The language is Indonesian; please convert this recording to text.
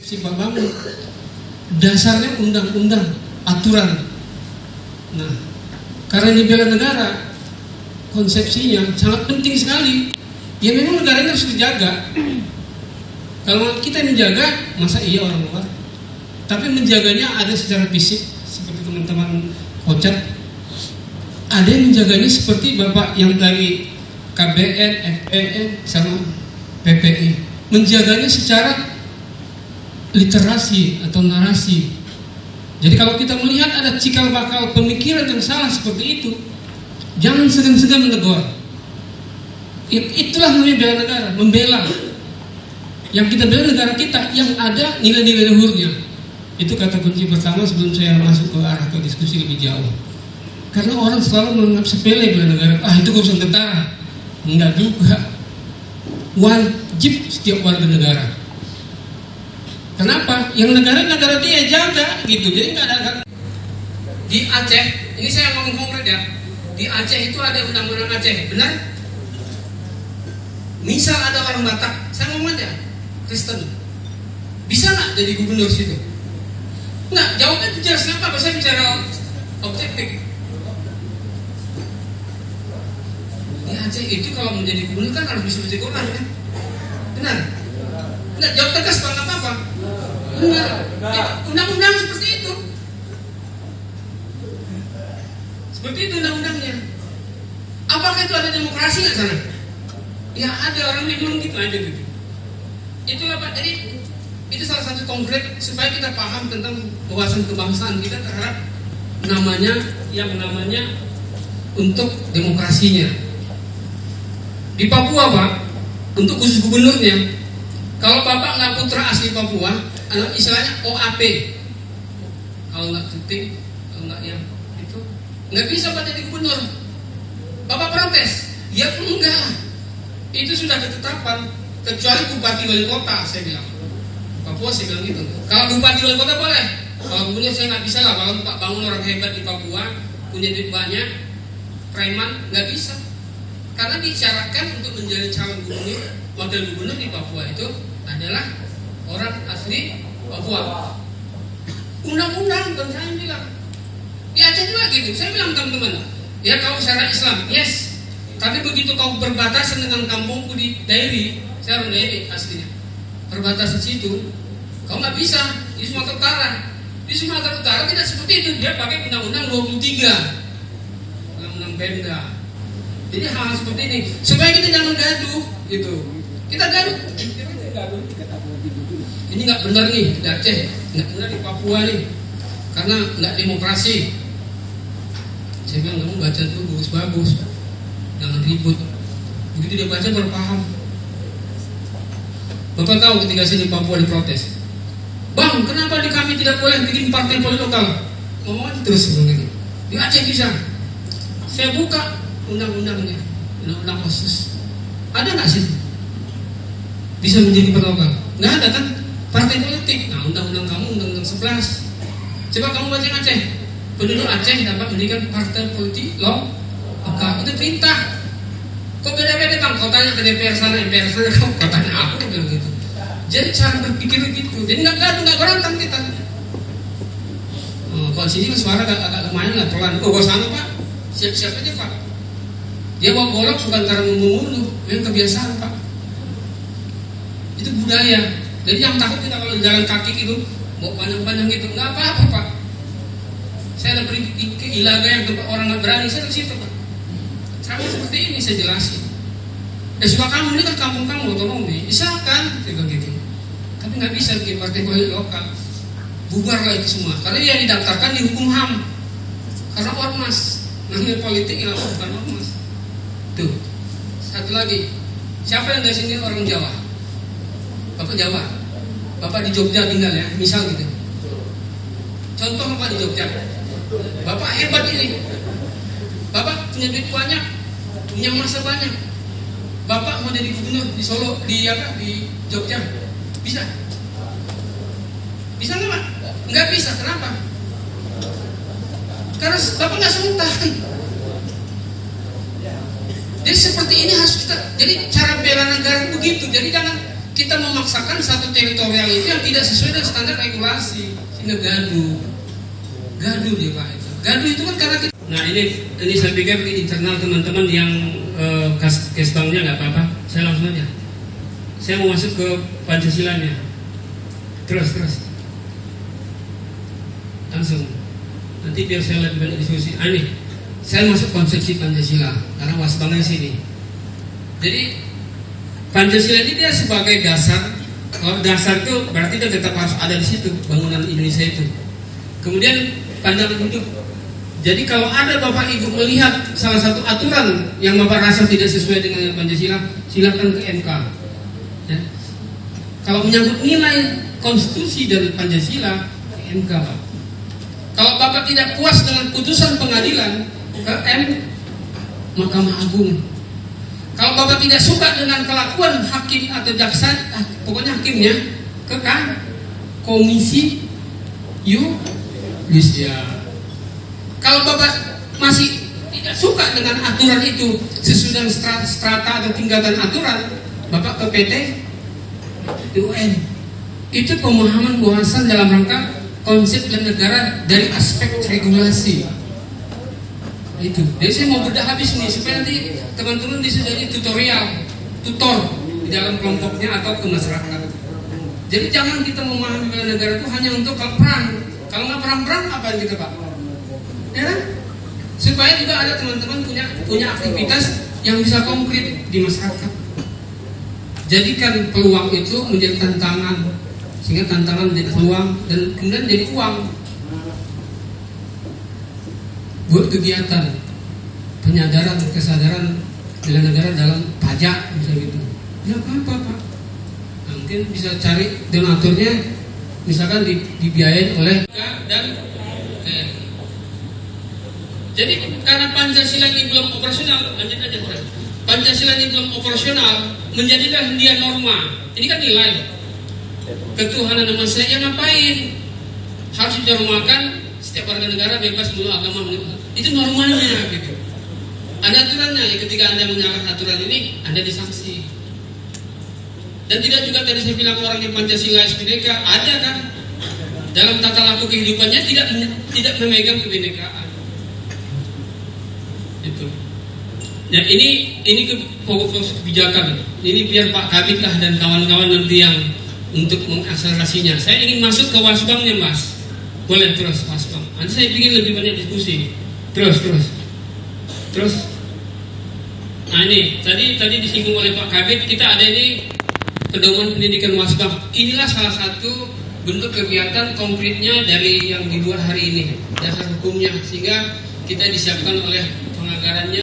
si Pak Bangun. Dasarnya undang-undang, aturan. Nah, karena ini bela negara, konsepsinya sangat penting sekali. Ya memang negara ini harus dijaga. Kalau kita menjaga, masa iya orang luar? Tapi menjaganya ada secara fisik, seperti teman-teman Kocat. Ada yang menjaganya seperti Bapak yang dari KBN, FPN, sama PPI. Menjaganya secara literasi atau narasi. Jadi kalau kita melihat ada cikal bakal pemikiran yang salah seperti itu, jangan segan-segan menegur. Itulah namanya bela negara, membela. Yang kita bela negara kita yang ada nilai-nilai luhurnya. Itu kata kunci pertama sebelum saya masuk ke arah ke diskusi lebih jauh. Karena orang selalu menganggap sepele bela negara. Itu urusan tentara. Enggak juga. Wajib setiap warga negara. Kenapa? Yang negara dia jaga gitu. Jadi nggak ada. Di Aceh, ini saya ngomong konkret ya. Di Aceh itu ada undang-undang Aceh, benar? Misal ada orang Batak, saya ngomong aja, Kristen, bisa nggak jadi gubernur situ? Nggak, jawabnya itu jelas. Kenapa? Saya bicara objektif. Di Aceh itu kalau menjadi gubernur kan harus bisa baca Quran kan? Benar? Nggak, jawab tegas Bang, nggak apa-apa. Benar. Undang-undang seperti itu. Seperti itu undang-undangnya. Apakah itu ada demokrasi nggak sana? Ya ada, orang yang bilang gitu aja gitu. Itulah Pak. Jadi itu salah satu konkret supaya kita paham tentang wawasan kebangsaan kita terhadap namanya untuk demokrasinya. Di Papua Pak, untuk khusus gubernurnya, kalau Bapak nggak putra asli Papua, istilahnya OAP. Kalau nggak titik, kalau nggak yang itu, nggak bisa Pak jadi gubernur. Bapak protes, ya enggak. Itu sudah ketetapan, kecuali bupati wali kota, saya bilang. Papua saya bilang gitu. Kalau bupati wali kota boleh. Kalau gubernur saya nggak bisa lah. Kalau Pak Bangun orang hebat di Papua, punya duit banyak, preman, nggak bisa. Karena disyaratkan untuk menjadi calon gubernur, wakil gubernur di Papua itu adalah orang asli Papua. Undang-undang kan saya bilang. Di Aceh juga gitu. Saya bilang teman-teman, ya kalau secara Islam, yes. Tapi begitu kau berbatasan dengan kampungku di Dairi, saya orang Dairi aslinya, perbatasan situ, kau nggak bisa di Sumatera Utara. Di Sumatera Utara tidak seperti itu, dia pakai Undang-Undang 23, Undang-Undang Pemda. Jadi hal seperti ini, supaya kita jangan gaduh, gitu. Kita gaduh. Ini nggak benar nih di Aceh, nggak benar di Papua nih, karena nggak demokrasi. Saya bilang kamu baca tuh bagus-bagus. Jangan ribut. Begitu dia baca baru paham. Bapak tahu ketika sini Papua diprotes, Bang, kenapa di kami tidak boleh bikin partai politik lokal? Ngomong aja terus begini. Di Aceh bisa. Saya buka undang-undangnya, undang-undang khusus. Ada nggak sih? Bisa menjadi partai lokal? Nggak ada kan? Partai politik. Nah, undang-undang kamu undang-undang 11. Coba kamu baca Aceh. Penduduk Aceh dapat mendirikan partai politik lokal. Itu perintah. Kok beda-beda Bang? Kau tanya ke DPR sana, MPR sana, kau tanya aku bilang gitu. Jadi cara berpikir gitu. Jadi nggak gaduh, nggak berantem kita. Kalau sini suara agak lumayan lah, pelan. Kau sana Pak, siap-siap aja Pak. Dia bawa golok bukan karena membunuh, yang kebiasaan Pak. Itu budaya. Jadi yang takut kita kalau jalan kaki itu bawa panjang-panjang gitu, nggak apa-apa Pak. Saya ada pergi ke Ilaga yang tempat orang nggak berani, saya di situ Pak. Sama seperti ini saya jelasin. Suka kamu ini kan kampung kamu otonomi, bisa kan? Saya bilang gitu. Tapi nggak bisa bikin partai politik lokal. Bubarlah itu semua. Karena dia didaftarkan di hukum HAM. Karena ormas, namanya politik yang bukan ormas. Tuh. Satu lagi. Siapa yang dari sini orang Jawa? Bapak Jawa. Bapak di Jogja tinggal ya, misal gitu. Contoh Bapak di Jogja. Bapak hebat ini. Bapak punya duit banyak, punya masa banyak. Bapak mau jadi gubernur di Solo, di Jogja, bisa? Bisa nggak Pak? Nggak bisa. Kenapa? Karena Bapak nggak sultan. Jadi seperti ini harus kita. Jadi cara bela negara begitu. Jadi jangan kita memaksakan satu teritorial itu yang tidak sesuai dengan standar regulasi, sehingga gaduh dia Pak. Gaduh itu kan karena kita. Nah ini saya pikir di internal teman-teman yang cashbanknya nggak apa-apa, saya langsung aja. Saya mau masuk ke Pancasilanya. Terus langsung. Nanti biar saya lebih banyak diskusi. Ini saya masuk konsepsi Pancasila karena wasbangnya sini. Jadi Pancasila ini dia sebagai dasar. Kalau dasar itu berarti dia tetap harus ada di situ, bangunan Indonesia itu. Kemudian pandangan hidup. Jadi kalau ada Bapak Ibu melihat salah satu aturan yang Bapak rasa tidak sesuai dengan Pancasila, silakan ke MK. Ya. Kalau menyangkut nilai konstitusi dari Pancasila, ke MK Pak. Kalau Bapak tidak puas dengan putusan pengadilan, ke Mahkamah Agung. Kalau Bapak tidak suka dengan kelakuan hakim atau jaksa, pokoknya hakimnya, ke Komisi Yudisial. Kalau Bapak masih tidak suka dengan aturan itu sesuai dengan strata atau tingkatan aturan, Bapak ke PT UN. Itu pemahaman bahasan dalam rangka konsep dan negara dari aspek regulasi. Itu. Jadi saya mau bedah habis nih supaya nanti teman-teman bisa jadi tutor di dalam kelompoknya atau ke masyarakat. Jadi jangan kita memahami bela negara itu hanya untuk kalau perang. Kalau nggak perang apa yang kita Pak? Ya, supaya juga ada teman-teman punya aktivitas yang bisa konkret di masyarakat. Jadikan peluang itu menjadi tantangan, sehingga tantangan menjadi peluang dan kemudian jadi uang buat kegiatan penyadaran kesadaran bela negara dalam pajak misalnya gitu. Ya apa Pak? Nah, mungkin bisa cari donaturnya, misalkan dibiayain oleh dan jadi karena Pancasila ini belum operasional, lanjut aja Pak. Pancasila ini belum operasional, menjadilah dia norma. Ini kan nilai ketuhanan dan manusia ngapain? Harus dinormalkan setiap warga negara bebas menurut agama. Itu normalnya gitu. Ada aturannya ya, ketika Anda menyalahi aturan ini, Anda disanksi. Dan tidak juga tadi saya bilang orang yang Pancasila Bhinneka ada kan dalam tata laku kehidupannya tidak memegang kebinekaan. Itu. Nah ini pokok kebijakan. Ini biar Pak Kabit lah dan kawan-kawan nanti yang untuk mengakselerasinya. Saya ingin masuk ke wasbangnya Mas. Boleh terus wasbang. Nanti saya ingin lebih banyak diskusi. Terus. Nah ini tadi disinggung oleh Pak Kabit, kita ada ini pedoman pendidikan wasbang. Inilah salah satu bentuk kegiatan konkretnya dari yang dibuat hari ini, dasar hukumnya, sehingga kita disiapkan oleh penganggarannya.